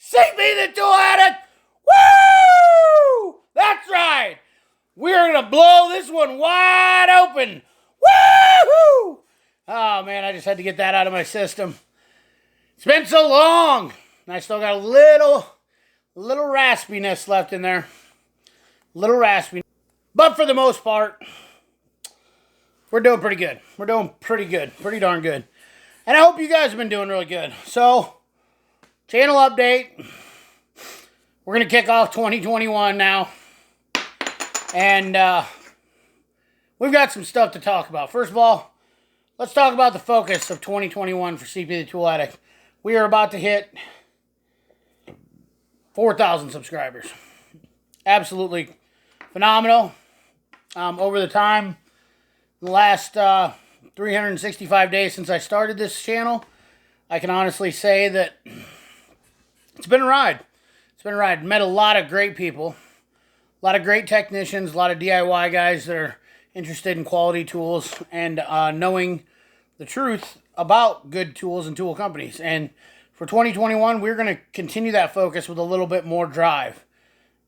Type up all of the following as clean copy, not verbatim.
CP the Tool Addict. Woo! That's right. We're going to blow this one wide open. Woo! Oh, man, I just had to get that out of my system. It's been so long. And I still got a little raspiness left in there. Little raspy. But for the most part, we're doing pretty good. We're doing pretty good. Pretty darn good. And I hope you guys have been doing really good. So, channel update. We're going to kick off 2021 now. And we've got some stuff to talk about. First of all, let's talk about the focus of 2021 for CP the Tool Addict. We are about to hit 4,000 subscribers. Absolutely phenomenal. Over the time, the last 365 days since I started this channel, I can honestly say that it's been a ride. It's been a ride. Met a lot of great people, a lot of great technicians, a lot of DIY guys that are interested in quality tools and knowing the truth about good tools and tool companies. And for 2021, we're going to continue that focus with a little bit more drive.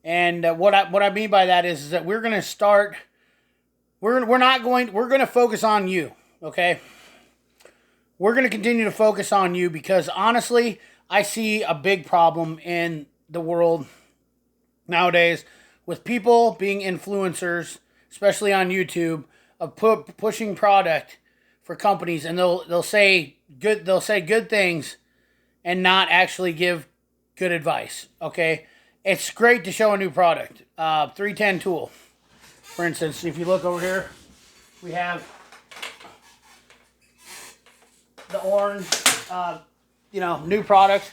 And what I mean by that is that we're going to start. We're going to focus on you. Okay. We're going to continue to focus on you because honestly, I see a big problem in the world nowadays with people being influencers, especially on YouTube, of pushing product for companies, and they'll say good things and not actually give good advice. Okay, it's great to show a new product. 310 tool, for instance. If you look over here, we have the orange, new product.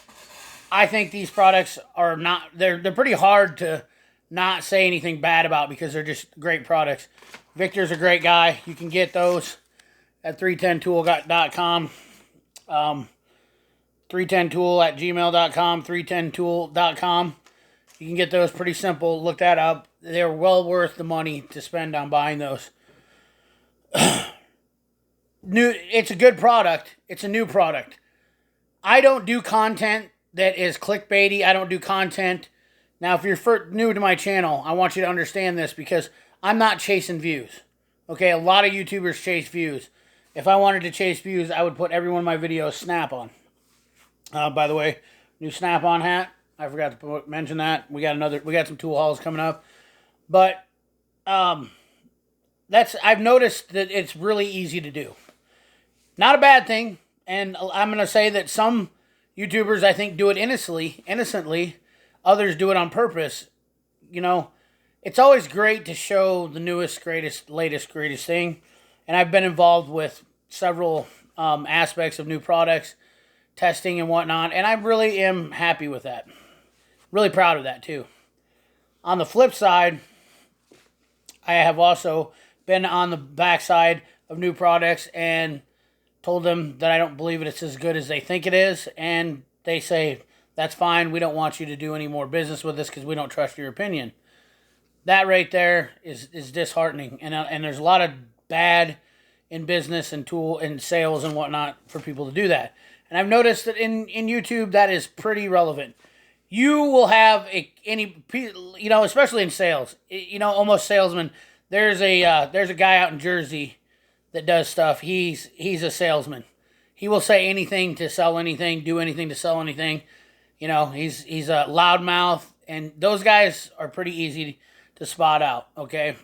I think these products are not. They're pretty hard to not say anything bad about because they're just great products. Victor's a great guy. You can get those at 310tool.com, 310tool@gmail.com, 310tool.com. You can get those pretty simple. Look that up. They're well worth the money to spend on buying those. It's a good product. It's a new product. I don't do content that is clickbaity. I don't do content. Now, if you're new to my channel, I want you to understand this because I'm not chasing views. Okay, a lot of YouTubers chase views. If I wanted to chase views, I would put every one of my videos Snap-on. By the way, new Snap-on hat. I forgot to mention that. We got some tool hauls coming up. But I've noticed that it's really easy to do. Not a bad thing. And I'm going to say that some YouTubers, I think, do it innocently. Others do it on purpose. You know, it's always great to show the newest, greatest, latest, greatest thing. And I've been involved with several aspects of new products, testing and whatnot. And I really am happy with that. Really proud of that, too. On the flip side, I have also been on the backside of new products and told them that I don't believe it's as good as they think it is. And they say, that's fine. We don't want you to do any more business with us because we don't trust your opinion. That right there is disheartening. And there's a lot of bad in business and tool and sales and whatnot for people to do that. And I've noticed that in YouTube, that is pretty relevant. You will have especially in sales, almost salesman. There's a guy out in Jersey that does stuff. He's a salesman. He will say anything to sell anything, do anything to sell anything. He's a loudmouth, and those guys are pretty easy to spot out, okay?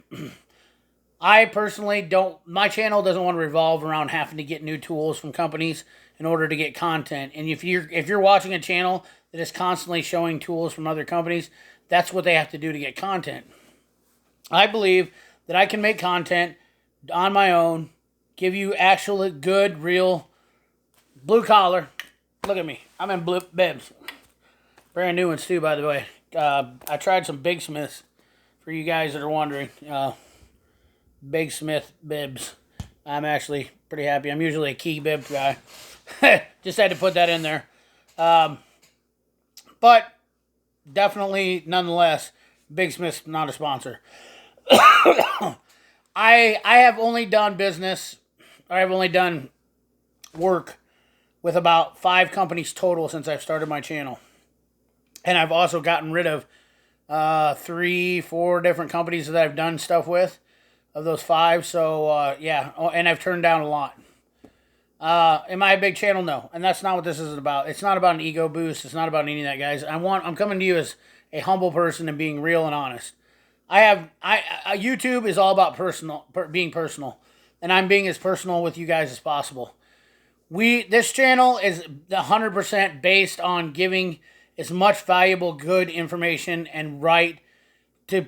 I personally my channel doesn't want to revolve around having to get new tools from companies in order to get content. And if you're watching a channel that is constantly showing tools from other companies, that's what they have to do to get content. I believe that I can make content on my own, give you actual good, real, blue collar. Look at me. I'm in blue bibs. Brand new ones too, by the way. I tried some Big Smiths for you guys that are wondering. Big Smith bibs. I'm actually pretty happy. I'm usually a key bib guy. Just had to put that in there. But definitely, nonetheless, Big Smith's not a sponsor. I have only done business, or I've only done work with about 5 companies total since I've started my channel. And I've also gotten rid of 3, 4 different companies that I've done stuff with, of those 5. So yeah, and I've turned down a lot. Am I a big channel? No, and that's not what this is about. It's not about an ego boost. It's not about any of that, guys. I'm coming to you as a humble person and being real and honest. YouTube is all about being personal, and I'm being as personal with you guys as possible. This channel is 100% based on giving as much valuable, good information and right to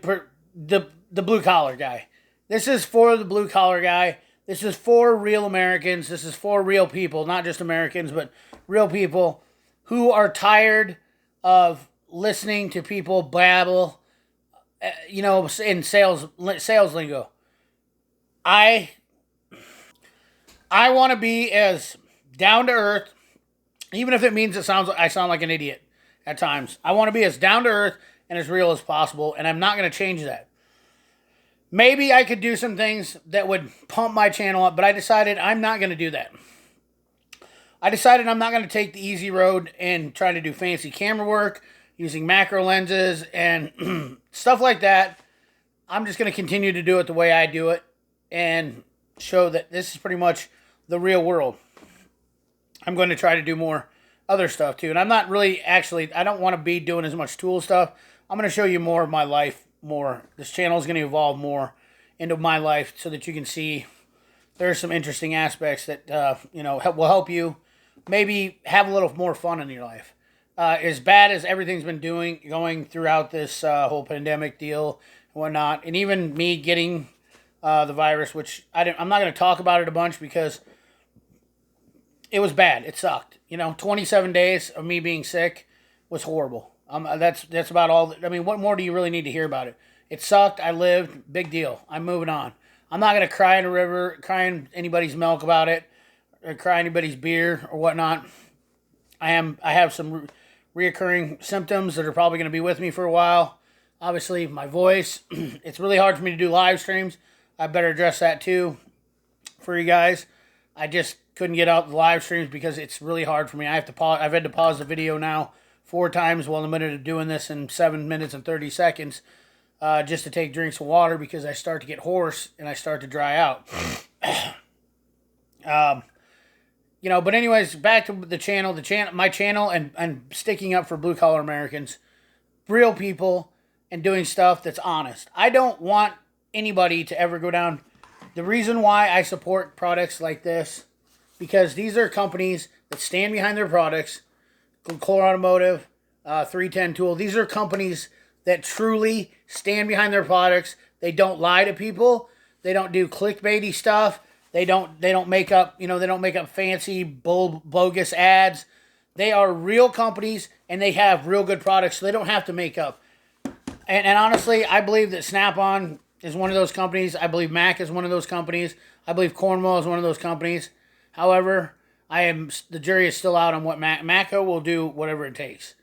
the blue collar guy. This is for the blue collar guy. This is for real Americans. This is for real people, not just Americans, but real people who are tired of listening to people babble, in sales lingo. I want to be as down to earth, even if it means I sound like an idiot at times. I want to be as down to earth and as real as possible, and I'm not going to change that. Maybe I could do some things that would pump my channel up, but I decided I'm not going to do that. I decided I'm not going to take the easy road and try to do fancy camera work using macro lenses and stuff like that. I'm just going to continue to do it the way I do it and show that this is pretty much the real world. I'm going to try to do more other stuff too. And I'm not really I don't want to be doing as much tool stuff. I'm going to show you more of my life more. This channel is going to evolve more into my life so that you can see there's some interesting aspects that, will help you maybe have a little more fun in your life. As bad as everything's been going throughout this whole pandemic deal and whatnot, and even me getting the virus, which I'm not going to talk about it a bunch because it was bad. It sucked. 27 days of me being sick was horrible. That's about all. What more do you really need to hear about it? It sucked. I lived. Big deal. I'm moving on. I'm not going to cry in a river, cry in anybody's milk about it, or cry anybody's beer or whatnot. I have some reoccurring symptoms that are probably going to be with me for a while. Obviously, my voice. It's really hard for me to do live streams. I better address that too for you guys. I just couldn't get out the live streams because it's really hard for me. I've had to pause the video now 4 times while in the middle of doing this in 7 minutes and 30 seconds just to take drinks of water because I start to get hoarse and I start to dry out. But anyways, back to the channel. My channel and sticking up for blue collar Americans, real people, and doing stuff that's honest. I don't want anybody to ever go down. The reason why I support products like this, because these are companies that stand behind their products. Core Automotive, 310 Tool. These are companies that truly stand behind their products. They don't lie to people. They don't do clickbaity stuff. They don't make up, they don't make up fancy bogus ads. They are real companies and they have real good products, so they don't have to make up. And honestly, I believe that Snap-on is one of those companies. I believe Mac is one of those companies. I believe Cornwell is one of those companies. However, the jury is still out on what Matco will do whatever it takes.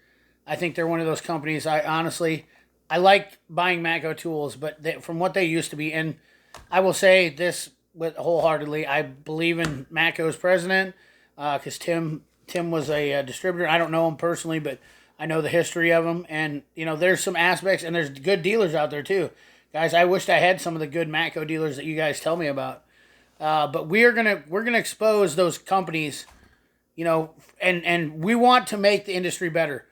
I think they're one of those companies. I like buying Matco tools, but from what they used to be, and I will say this wholeheartedly, I believe in Matco's president because Tim was a distributor. I don't know him personally, but I know the history of him, and there's some aspects, and there's good dealers out there too, guys. I wished I had some of the good Matco dealers that you guys tell me about. But we're gonna expose those companies, and we want to make the industry better.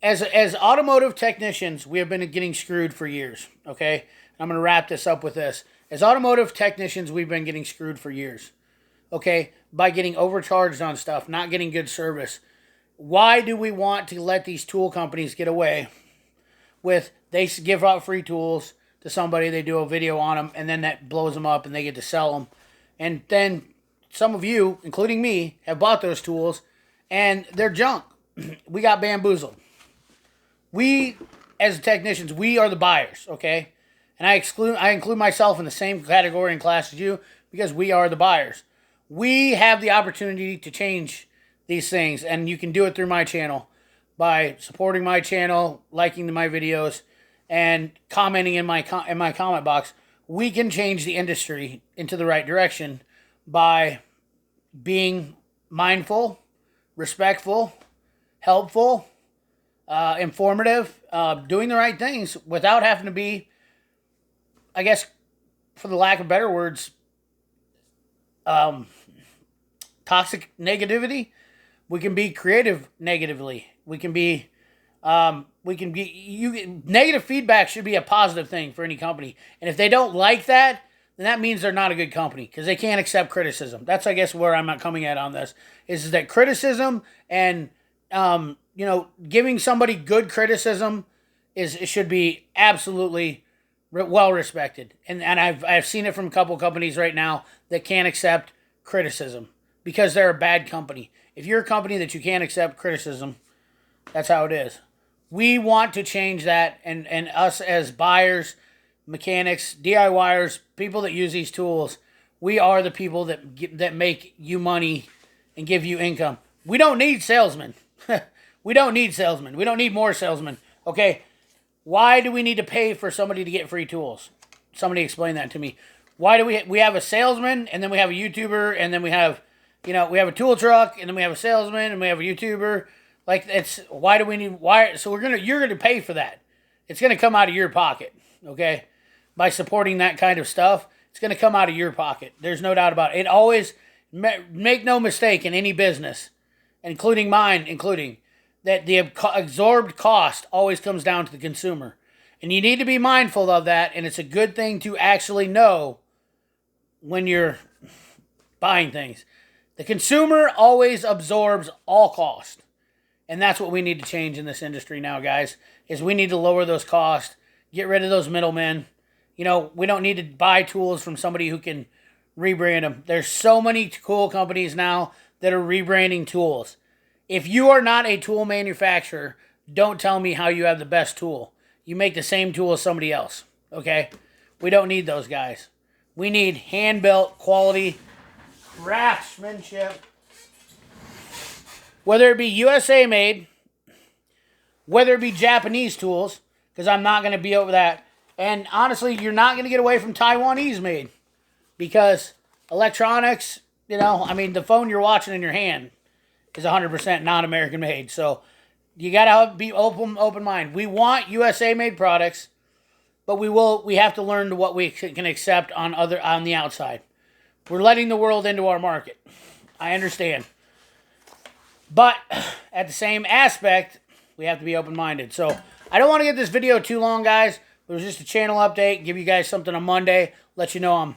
As automotive technicians, we have been getting screwed for years. Okay, I'm gonna wrap this up with this. As automotive technicians, we've been getting screwed for years. Okay, by getting overcharged on stuff, not getting good service. Why do we want to let these tool companies get away with they give out free tools to somebody, they do a video on them, and then that blows them up and they get to sell them? And then some of you, including me, have bought those tools and they're junk. We got bamboozled. We, as technicians, we are the buyers, okay? And I include myself in the same category and class as you because we are the buyers. We have the opportunity to change these things, and you can do it through my channel by supporting my channel, liking my videos, and commenting in my comment box. We can change the industry into the right direction by being mindful, respectful, helpful, informative, doing the right things without having to be, I guess, for the lack of better words, toxic negativity. We can be creative negatively. We can be, negative feedback should be a positive thing for any company. And if they don't like that, then that means they're not a good company because they can't accept criticism. That's, I guess, where I'm not coming at on this is that criticism and, giving somebody good criticism it should be absolutely well respected. And I've seen it from a couple companies right now that can't accept criticism because they're a bad company. If you're a company that you can't accept criticism, that's how it is. We want to change that, and us as buyers, mechanics, DIYers, people that use these tools, we are the people that make you money and give you income. We don't need salesmen. We don't need salesmen. We don't need more salesmen. Okay, why do we need to pay for somebody to get free tools? Somebody explain that to me. Why do we have a salesman, and then we have a YouTuber, and then we have we have a tool truck, and then we have a salesman, and we have a YouTuber. Like, why do we need, so you're gonna pay for that. It's gonna come out of your pocket, okay? By supporting that kind of stuff, it's gonna come out of your pocket. There's no doubt about it. It always, make no mistake in any business, including mine, that the absorbed cost always comes down to the consumer. And you need to be mindful of that, and it's a good thing to actually know when you're buying things. The consumer always absorbs all cost. And that's what we need to change in this industry now, guys, is we need to lower those costs, get rid of those middlemen. We don't need to buy tools from somebody who can rebrand them. There's so many cool companies now that are rebranding tools. If you are not a tool manufacturer, don't tell me how you have the best tool. You make the same tool as somebody else, okay? We don't need those guys. We need hand-built, quality craftsmanship. Whether it be USA made, whether it be Japanese tools, because I'm not going to be over that. And honestly, you're not going to get away from Taiwanese made. Because electronics, the phone you're watching in your hand is 100% non-American made. So you got to be open mind. We want USA made products, but we have to learn what we can accept on the outside. We're letting the world into our market. I understand. But at the same aspect, we have to be open-minded. So I don't want to get this video too long, guys. It was just a channel update. Give you guys something on Monday. Let you know I'm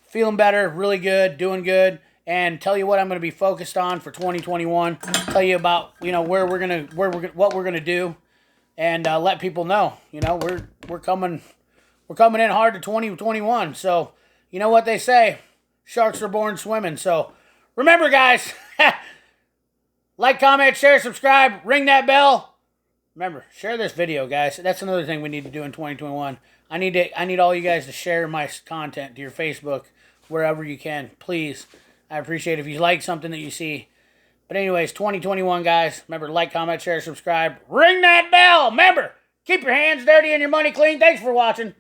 feeling better, really good, doing good, and tell you what I'm going to be focused on for 2021. Tell you about what we're gonna do, and let people know. We're coming in hard to 2021. So you know what they say, sharks are born swimming. So remember, guys. Like, comment, share, subscribe, ring that bell. Remember, share this video, guys. That's another thing we need to do in 2021. I need all you guys to share my content to your Facebook, wherever you can. Please. I appreciate it if you like something that you see. But anyways, 2021, guys. Remember, like, comment, share, subscribe, ring that bell. Remember, keep your hands dirty and your money clean. Thanks for watching.